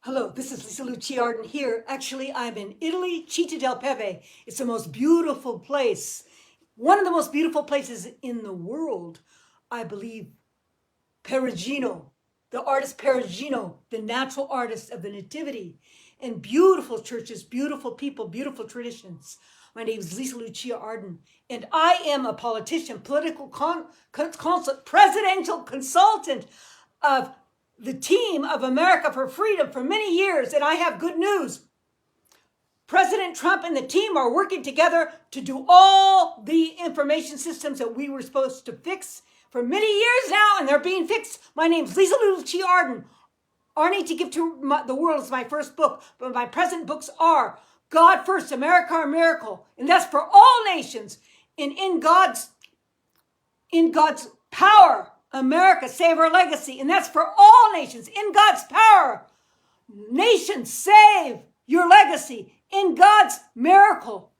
Hello, this is Lisa Luciarden here. Actually, I'm in Italy, Città del Pepe. It's the most beautiful place. One of the most beautiful places in the world, I believe. Perugino, the artist Perugino, the natural artist of the Nativity, and beautiful churches, beautiful people, beautiful traditions. My name is Lisa Lucia Arden, and I am a politician, political presidential consultant of the team of America for Freedom for many years, and I have good news. President Trump and the team are working together to do all the information systems that we were supposed to fix for many years now, and they're being fixed. My name's Lisa Lucia Arden. Arnie to Give to the World is my first book, but my present books are God First, America Our Miracle, and that's for all nations. And in God's power, America Save Our Legacy, and that's for all nations. In God's power, nations save your legacy. In God's miracle,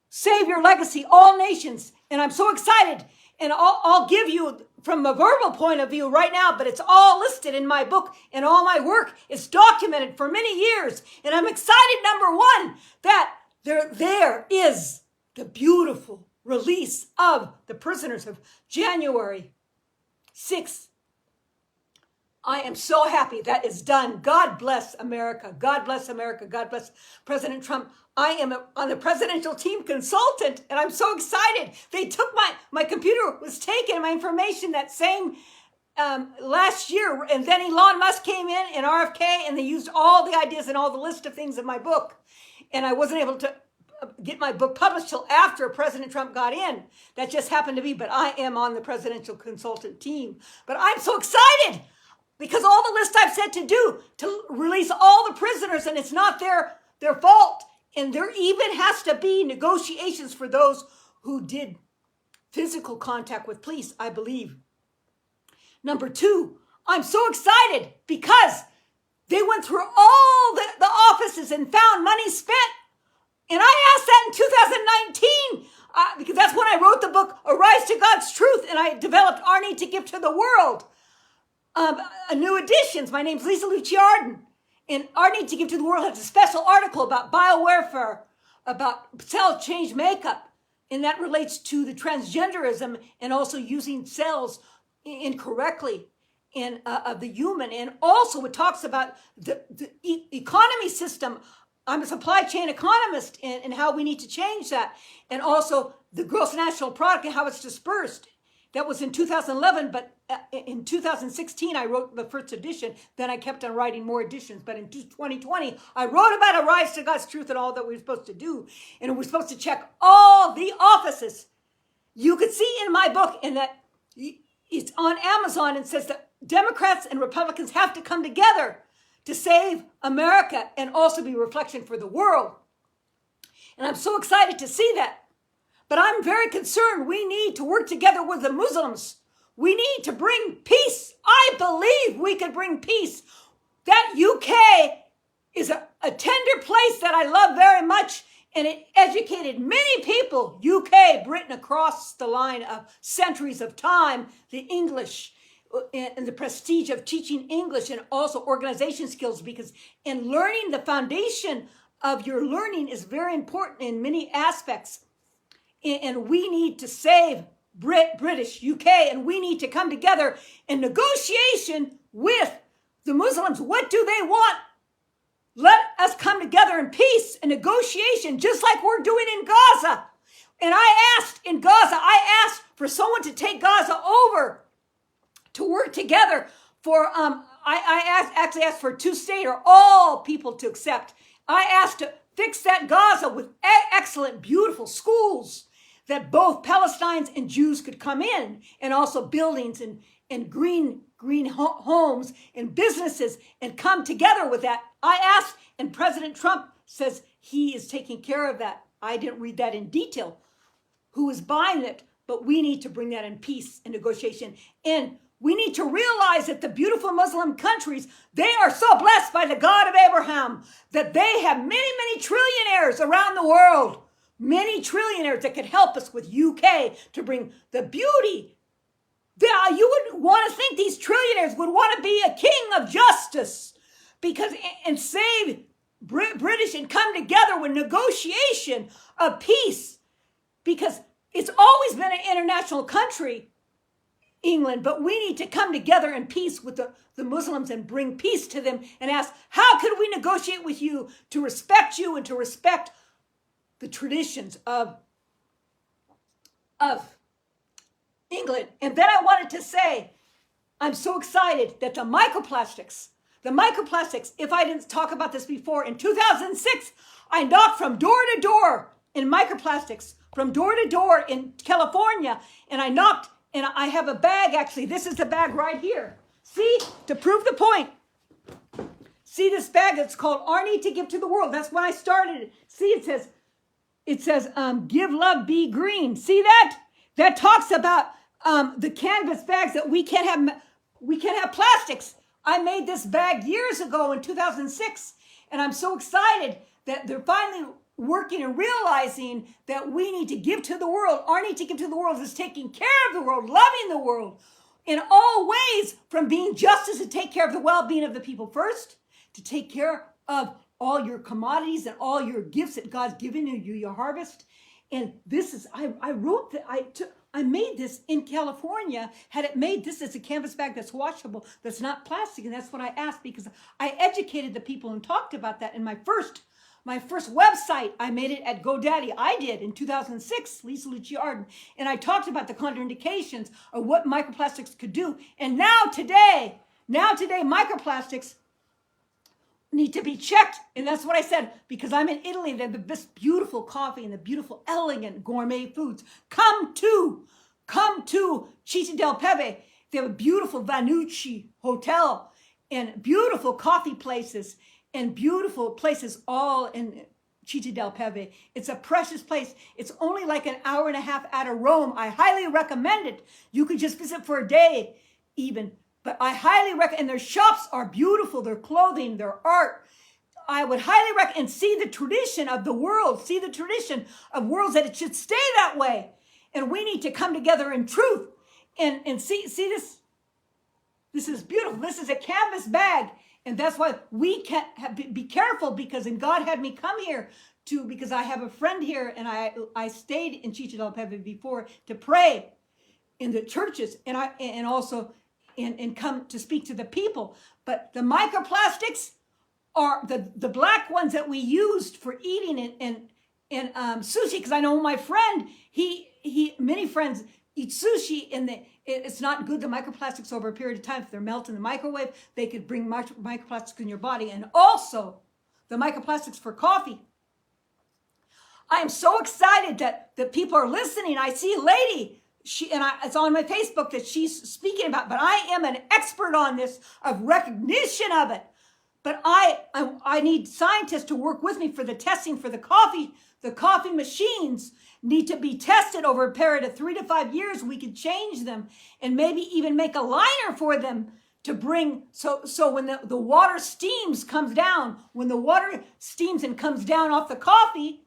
save your legacy, all nations. And I'm so excited. And I'll give you from a verbal point of view right now, but it's all listed in my book and all my work. It's documented for many years. And I'm excited, number one, that there is the beautiful release of the prisoners of January 6th. I am so happy that is done. God bless America. God bless America. God bless President Trump. I am on the presidential team consultant, and I'm so excited. They took my computer was taken, my information that same last year, and then Elon Musk came in and RFK, and they used all the ideas and all the list of things in my book. And I wasn't able to get my book published till after President Trump got in. That just happened to be, but I am on the presidential consultant team. But I'm so excited because all the list I've said to do to release all the prisoners, and it's not their fault. And there even has to be negotiations for those who did physical contact with police, I believe. Number two, I'm so excited because they went through all the offices and found money spent. And I asked that in 2019 because that's when I wrote the book, Arise to God's Truth, and I developed Arnie to Give to the World. New editions. My name's Lisa Lucia Arden. And Arnie to Give to the World has a special article about biowarfare, about cell change makeup, and that relates to the transgenderism and also using cells incorrectly of the human. And also it talks about the economy system. I'm a supply chain economist and how we need to change that. And also the gross national product and how it's dispersed. That was in 2011, but in 2016, I wrote the first edition. Then I kept on writing more editions. But in 2020, I wrote about Arise to God's Truth and all that we were supposed to do. And we're supposed to check all the offices. You could see in my book, and that it's on Amazon, and says that Democrats and Republicans have to come together to save America and also be a reflection for the world. And I'm so excited to see that. But I'm very concerned we need to work together with the Muslims. We need to bring peace. I believe we can bring peace. That UK is a tender place that I love very much, and it educated many people, UK, Britain, across the line of centuries of time, the English and the prestige of teaching English and also organization skills, because in learning, the foundation of your learning is very important in many aspects. And we need to save British, UK, and we need to come together in negotiation with the Muslims. What do they want? Let us come together in peace and negotiation, just like we're doing in Gaza. And I asked for someone to take Gaza over to work together for, actually asked for a two-state or all people to accept. I asked to fix that Gaza with excellent, beautiful schools that both Palestinians and Jews could come in, and also buildings and green homes and businesses, and come together with that. I asked, and President Trump says he is taking care of that. I didn't read that in detail, who is buying it, but we need to bring that in peace and negotiation. And we need to realize that the beautiful Muslim countries, they are so blessed by the God of Abraham that they have many, many trillionaires around the world. Many trillionaires that could help us with UK to bring the beauty. You would want to think these trillionaires would want to be a king of justice. because and save British and come together with negotiation of peace, because it's always been an international country, England, but we need to come together in peace with the Muslims and bring peace to them and ask, how could we negotiate with you to respect you and to respect the traditions of England? And then I wanted to say, I'm so excited that the microplastics, if I didn't talk about this before, in 2006, I knocked from door to door in microplastics, from door to door in California, and I knocked, and I have a bag, actually. This is the bag right here. See, to prove the point. See this bag? It's called Arnie to Give to the World. That's when I started it. See, it says, give love, be green. See that? That talks about the canvas bags that we can't have plastics. I made this bag years ago in 2006, and I'm so excited that they're finally working and realizing that we need to give to the world. Our need to give to the world is taking care of the world, loving the world in all ways, from being justice to take care of the well-being of the people first, to take care of all your commodities and all your gifts that God's given you, your harvest. And this is, I wrote that, I made this in California, had it made. This is a canvas bag that's washable, that's not plastic. And that's what I asked, because I educated the people and talked about that in my first website. I made it at GoDaddy. I did in 2006, Lisa Lucia Arden. And I talked about the contraindications of what microplastics could do. And now today, microplastics need to be checked. And that's what I said, because I'm in Italy. They have this beautiful coffee and the beautiful, elegant gourmet foods. Come to Città del Pepe. They have a beautiful Vanucci hotel and beautiful coffee places and beautiful places all in Città del Pepe. It's a precious place. It's only like an hour and a half out of Rome. I highly recommend it. You could just visit for a day even. But I highly recommend, and their shops are beautiful, their clothing, their art. I would highly recommend, and see the tradition of the world, see the tradition of worlds, that it should stay that way. And we need to come together in truth and see this. This is beautiful. This is a canvas bag. And that's why we can't be careful, because God had me come here because I have a friend here, and I stayed in Città del Pepe before to pray in the churches, and also come to speak to the people. But the microplastics are the black ones that we used for eating and sushi, because I know my friend, many friends eat sushi, and it's not good, the microplastics, over a period of time. If they're melted in the microwave, they could bring microplastics in your body. And also the microplastics for coffee. I am so excited that people are listening. I see a lady, it's on my Facebook that she's speaking about, but I am an expert on this, of recognition of it. But I need scientists to work with me for the testing for the coffee. The coffee machines need to be tested over a period of 3 to 5 years. We could change them and maybe even make a liner for them to bring, so when the water comes down and comes down off the coffee,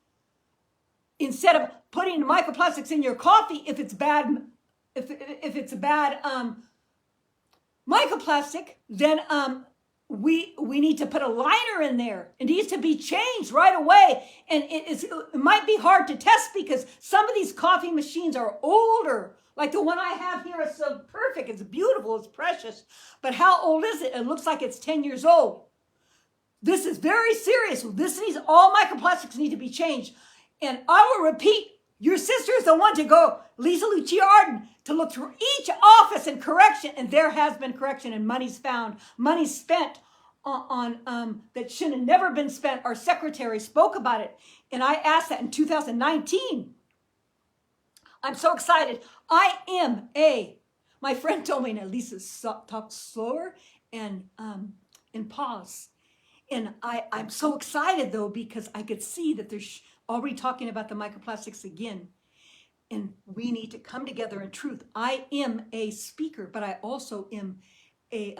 instead of putting microplastics in your coffee, if it's bad microplastic, then we need to put a liner in there. It needs to be changed right away. And it might be hard to test, because some of these coffee machines are older. Like the one I have here is so perfect. It's beautiful. It's precious. But how old is it? It looks like it's 10 years old. This is very serious. All microplastics need to be changed. And I will repeat, your sister is the one to go, Lisa Lucia Arden, to look through each office and correction. And there has been correction, and money's spent on that should have never been spent. Our secretary spoke about it. And I asked that in 2019. I'm so excited. My friend told me, now Lisa, talk slower and pause. And I'm so excited, though, because I could see that they're already talking about the microplastics again. And we need to come together in truth. I am a speaker, but I also am a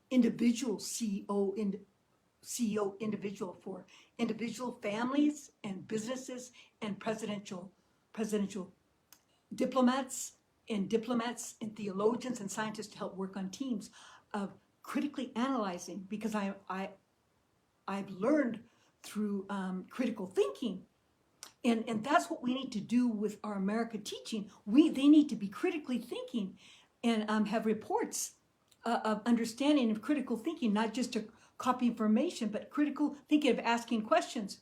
individual CEO individual for individual families and businesses and presidential diplomats and theologians and scientists to help work on teams of critically analyzing, because I I've learned through critical thinking. And that's what we need to do with our America teaching. They need to be critically thinking and have reports of understanding of critical thinking, not just to copy information, but critical thinking of asking questions.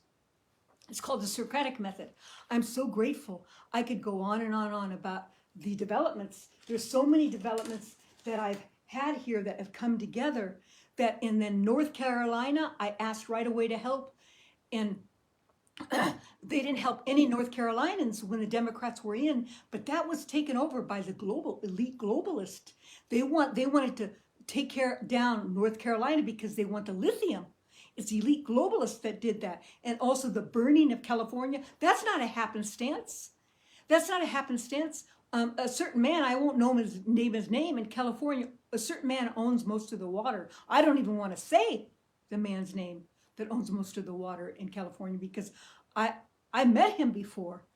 It's called the Socratic method. I'm so grateful. I could go on and on and on about the developments. There's so many developments that I've had here that have come together, that in then North Carolina, I asked right away to help. And they didn't help any North Carolinians when the Democrats were in, but that was taken over by the elite globalist. They wanted to take down North Carolina because they want the lithium. It's elite globalists that did that. And also the burning of California. That's not a happenstance. That's not a happenstance. A certain man, I won't name his name, in California, a certain man owns most of the water. I don't even want to say the man's name that owns most of the water in California, because I met him before.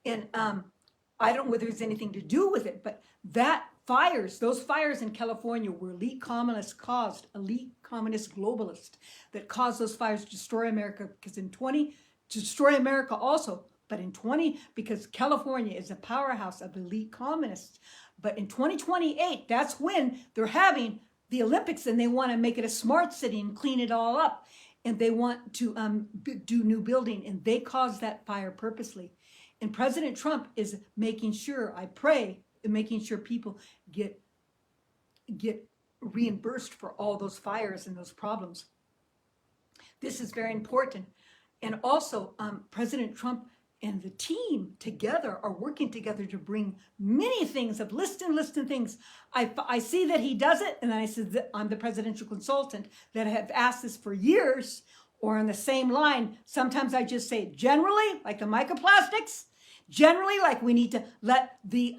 And I don't know whether there's anything to do with it, but those fires in California were elite communist globalists that caused those fires to destroy America, because to destroy America also, but in 20, because California is a powerhouse of elite communists. But in 2028, that's when they're having the Olympics, and they want to make it a smart city and clean it all up. And they want to do new building, and they caused that fire purposely. And President Trump is making sure, I pray, making sure people get reimbursed for all those fires and those problems. This is very important. And also, President Trump and the team together are working together to bring many things of list and things. I see that he does it, and I said, I'm the presidential consultant that have asked this for years, or on the same line. Sometimes I just say, generally, like the microplastics, generally, like we need to let the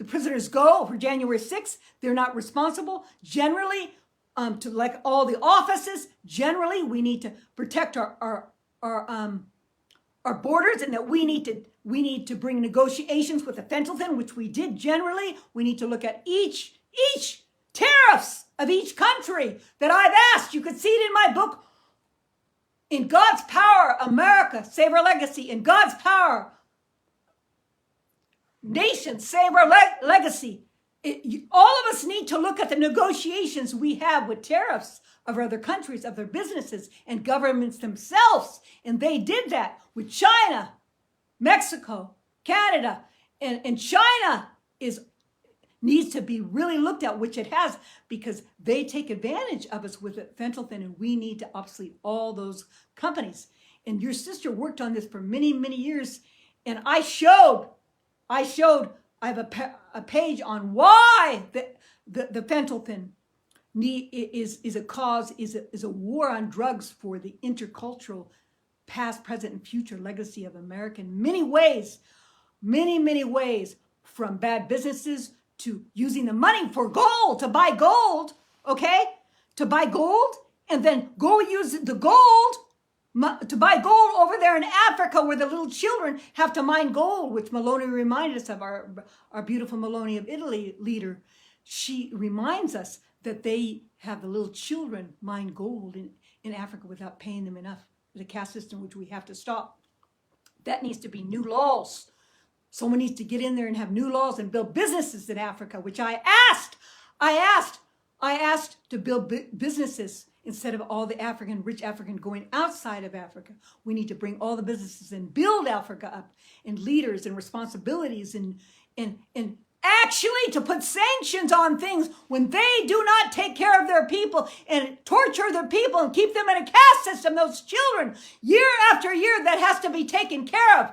prisoners go for January 6th. They're not responsible. Generally, to like all the offices, generally, we need to protect our borders, and that we need to bring negotiations with the fentanyl, which we did generally. We need to look at each tariffs of each country that I've asked. You could see it in my book, In God's Power, America, Save Our Legacy. In God's Power, Nation, Save Our Legacy. All of us need to look at the negotiations we have with tariffs of other countries, of their businesses and governments themselves. And they did that with China, Mexico, Canada. And China needs to be really looked at, which it has, because they take advantage of us with fentanyl, and we need to obsolete all those companies. And your sister worked on this for many, many years. And I have a page on why the fentanyl is a cause, is a war on drugs for the intercultural past, present, and future legacy of America in many ways, many ways, from bad businesses to using the money for gold, to buy gold, okay? To buy gold, and then go use the gold to buy gold over there in Africa, where the little children have to mine gold, which Maloney reminded us of, our beautiful Maloney of Italy leader. She reminds us that they have the little children mine gold in Africa without paying them enough. The caste system, which we have to stop. That needs to be new laws. Someone needs to get in there and have new laws and build businesses in Africa, which I asked to build businesses instead of all the rich African going outside of Africa. We need to bring all the businesses and build Africa up, and leaders and responsibilities, and actually to put sanctions on things when they do not take care of their people and torture their people and keep them in a caste system. Those children, year after year, that has to be taken care of.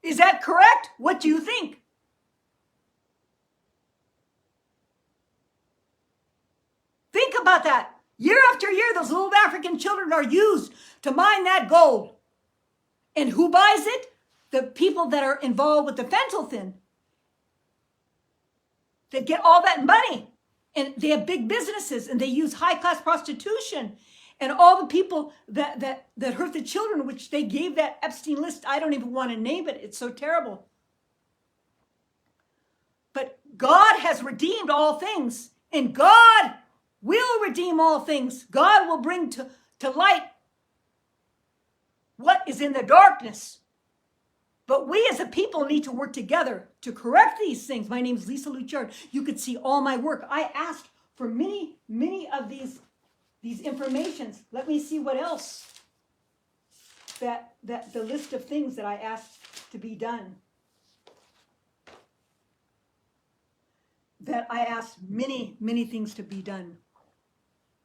Is that correct? What do you think? Think about that. Year after year, those little African children are used to mine that gold. And who buys it? The people that are involved with the fentanyl that get all that money. And they have big businesses, and they use high-class prostitution. And all the people that hurt the children, which they gave that Epstein list, I don't even want to name it. It's so terrible. But God has redeemed all things, and God will redeem name all things. God will bring to light what is in the darkness. But we as a people need to work together to correct these things. My name is Lisa Luchard. You could see all my work. I asked for many of these informations. Let me see what else. That the list of things that I asked to be done. That I asked many things to be done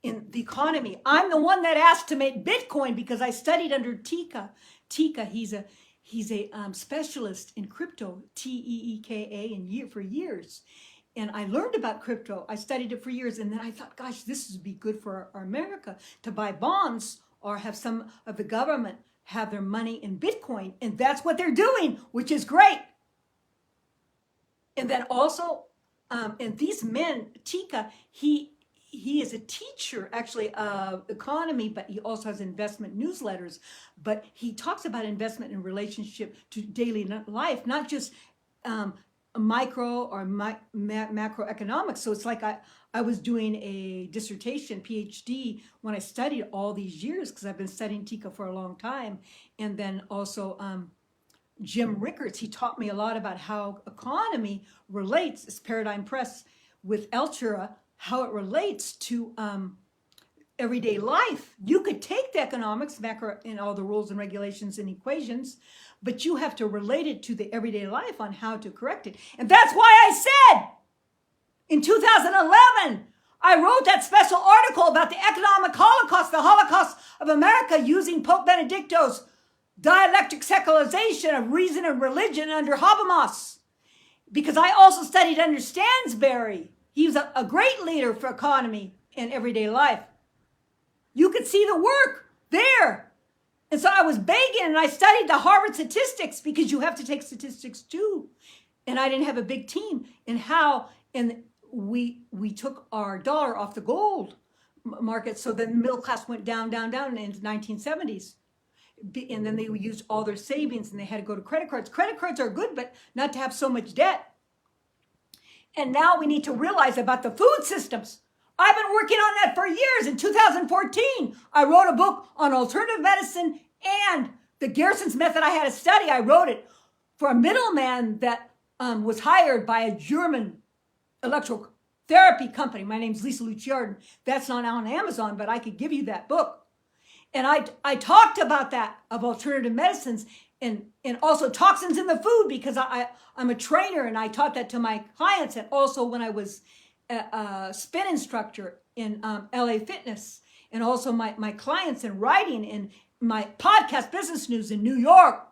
in the economy. I'm the one that asked to make Bitcoin because I studied under Tika. Tika, he's a specialist in crypto, TEEKA, for years. And I learned about crypto. I studied it for years. And then I thought, gosh, this would be good for our America to buy bonds or have some of the government have their money in Bitcoin. And that's what they're doing, which is great. And then also, and these men, Tika, he is a teacher actually of economy, but he also has investment newsletters. But he talks about investment in relationship to daily life, not just micro or macroeconomics. So it's like I was doing a dissertation, PhD, when I studied all these years, because I've been studying Tika for a long time. And then also Jim Rickards, he taught me a lot about how economy relates, it's Paradigm Press with Altura, how it relates to everyday life. You could take the economics, macro, and all the rules and regulations and equations, but you have to relate it to the everyday life on how to correct it. And that's why I said in 2011, I wrote that special article about the economic holocaust, the Holocaust of America, using Pope Benedicto's dialectic secularization of reason and religion under Habermas. Because I also studied under Stansberry. He was a great leader for economy and everyday life. You could see the work there. And so I was begging, and I studied the Harvard statistics, because you have to take statistics too. And I didn't have a big team. And how, and we took our dollar off the gold market. So then the middle class went down in the 1970s. And then they used all their savings and they had to go to credit cards. Credit cards are good, but not to have so much debt. And now we need to realize about the food systems. I've been working on that for years. In 2014, I wrote a book on alternative medicine and the Gerson's method. I had a study. I wrote it for a middleman that was hired by a German electrotherapy company. My name's Lisa Luchard. That's not on Amazon, but I could give you that book. And I talked about that, of alternative medicines and also toxins in the food, because I'm a trainer and I taught that to my clients. And also when I was a spin instructor in LA Fitness, and also my clients in writing in my podcast Business News in New York.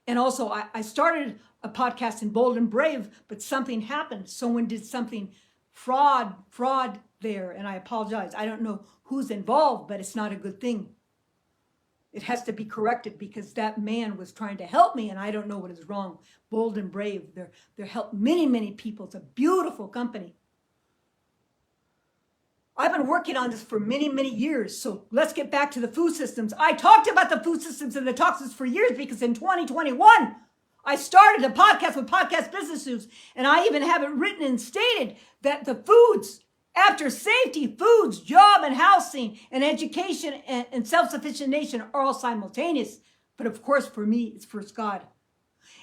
And also I started a podcast in Bold and Brave, but something happened. Someone did something fraud there. And I apologize. I don't know who's involved, but it's not a good thing. It has to be corrected, because that man was trying to help me and I don't know what is wrong. Bold and Brave, they're helped many people. It's a beautiful company. I've been working on this for many years. So let's get back to the food systems. I talked about the food systems and the toxins for years, because in 2021, I started a podcast with Podcast Business News, and I even have it written and stated that the foods, after safety, foods, job and housing, and education and self-sufficient nation are all simultaneous. But of course, for me, it's first God.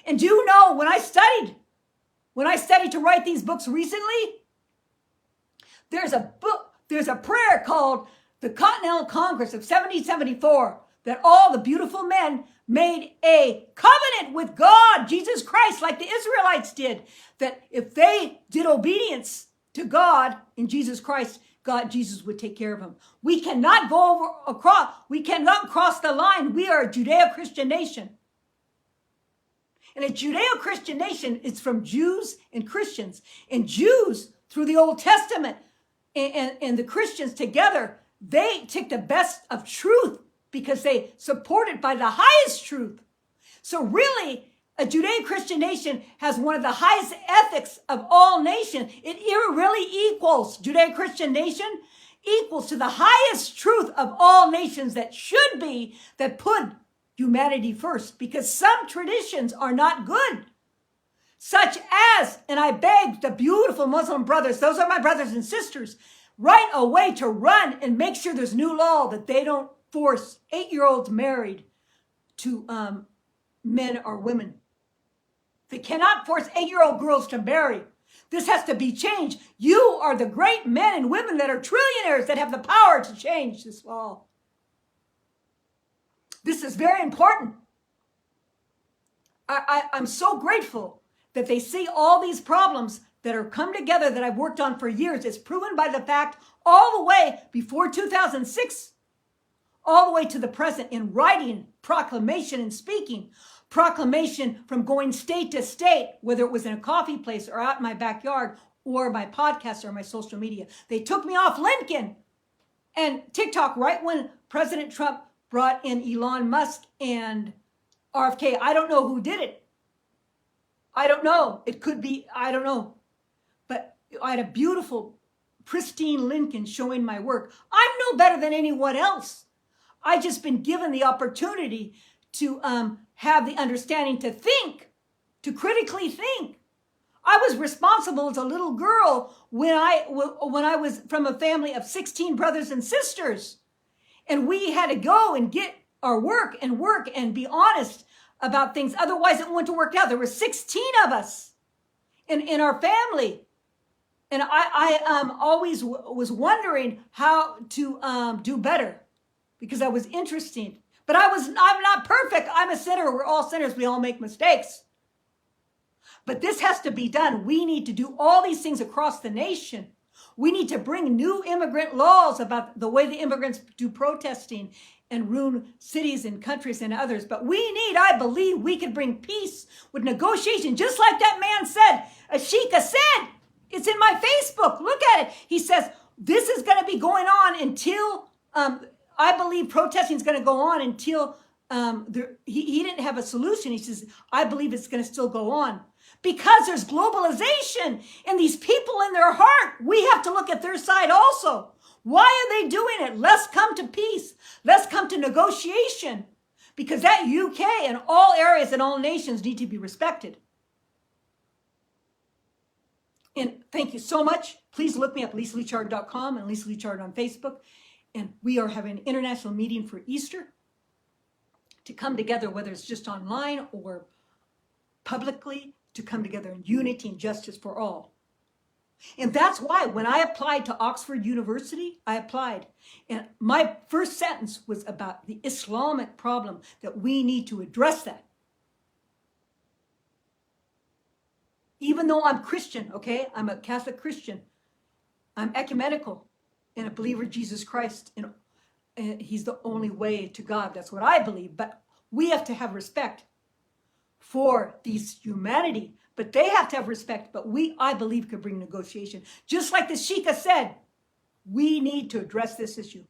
And do you know, when I studied to write these books recently, there's a prayer called the Continental Congress of 1774, that all the beautiful men made a covenant with God, Jesus Christ, like the Israelites did, that if they did obedience to God in Jesus Christ, Jesus would take care of them. We cannot we cannot cross the line. We are a Judeo-Christian nation. And a Judeo-Christian nation is from Jews and Christians. And Jews, through the Old Testament, and the Christians together, they take the best of truth, because they support it by the highest truth. So really, a Judeo-Christian nation has one of the highest ethics of all nations. It really equals, Judeo-Christian nation equals to the highest truth of all nations that should be, that put humanity first, because some traditions are not good. Such as, and I beg the beautiful Muslim brothers, those are my brothers and sisters, write a way to run and make sure there's new law that they don't force 8-year-olds married to men or women. They cannot force 8-year-old girls to marry. This has to be changed. You are the great men and women that are trillionaires that have the power to change this law. This is very important. I'm so grateful that they see all these problems that are come together that I've worked on for years. It's proven by the fact all the way before 2006, all the way to the present in writing, proclamation, and speaking. Proclamation from going state to state, whether it was in a coffee place or out in my backyard or my podcast or my social media. They took me off LinkedIn and TikTok right when President Trump brought in Elon Musk and RFK. I don't know who did it. I don't know. It could be, I don't know. But I had a beautiful, pristine Lincoln showing my work. I'm no better than anyone else. I just been given the opportunity to have the understanding to think, to critically think. I was responsible as a little girl when I was from a family of 16 brothers and sisters. And we had to go and get our work and be honest about things. Otherwise, it wouldn't have worked out. There were 16 of us in our family. And I always was wondering how to do better because I was interested. But I'm not perfect. I'm a sinner. We're all sinners. We all make mistakes. But this has to be done. We need to do all these things across the nation. We need to bring new immigrant laws about the way the immigrants do protesting and ruin cities and countries and others. But I believe we can bring peace with negotiation, just like that man said. Ashika said, it's in my Facebook. Look at it. He says, this is going to be going on until, I believe protesting is going to go on until he didn't have a solution. He says, I believe it's going to still go on. Because there's globalization and these people in their heart, we have to look at their side also. Why are they doing it? Let's come to peace. Let's come to negotiation. Because that UK and all areas and all nations need to be respected. And thank you so much. Please look me up, LisaLouChard.com and Lisa Lou Chard on Facebook. And we are having an international meeting for Easter to come together, whether it's just online or publicly, to come together in unity and justice for all. And that's why when I applied to Oxford University, I applied. And my first sentence was about the Islamic problem, that we need to address that. Even though I'm Christian, okay? I'm a Catholic Christian. I'm ecumenical and a believer in Jesus Christ. And he's the only way to God. That's what I believe. But we have to have respect for these humanity, but they have to have respect. But I believe, could bring negotiation. Just like the Sheikah said, we need to address this issue.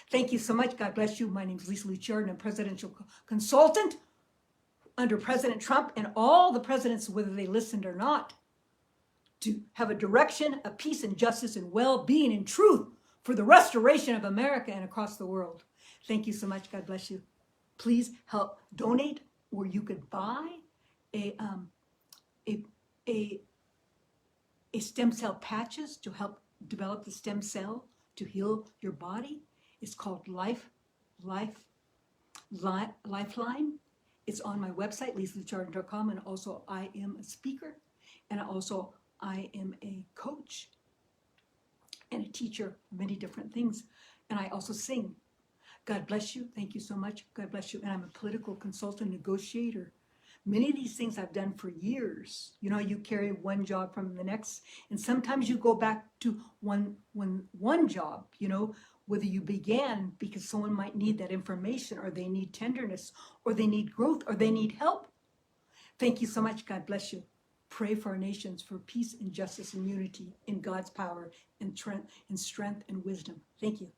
Thank you so much. God bless you. My name is Lisa Lou Chard, and I'm presidential consultant under President Trump and all the presidents, whether they listened or not, to have a direction of peace and justice and well-being and truth for the restoration of America and across the world. Thank you so much. God bless you. Please help donate, or you could buy a stem cell patches to help develop the stem cell to heal your body. It's called Lifeline. It's on my website, LisaLouChard.com, and also I am a speaker, and I am a coach and a teacher, many different things, and I also sing. God bless you. Thank you so much. God bless you. And I'm a political consultant, negotiator. Many of these things I've done for years. You know, you carry one job from the next, and sometimes you go back to one job, you know, whether you began because someone might need that information, or they need tenderness, or they need growth, or they need help. Thank you so much. God bless you. Pray for our nations for peace and justice and unity in God's power and strength and wisdom. Thank you.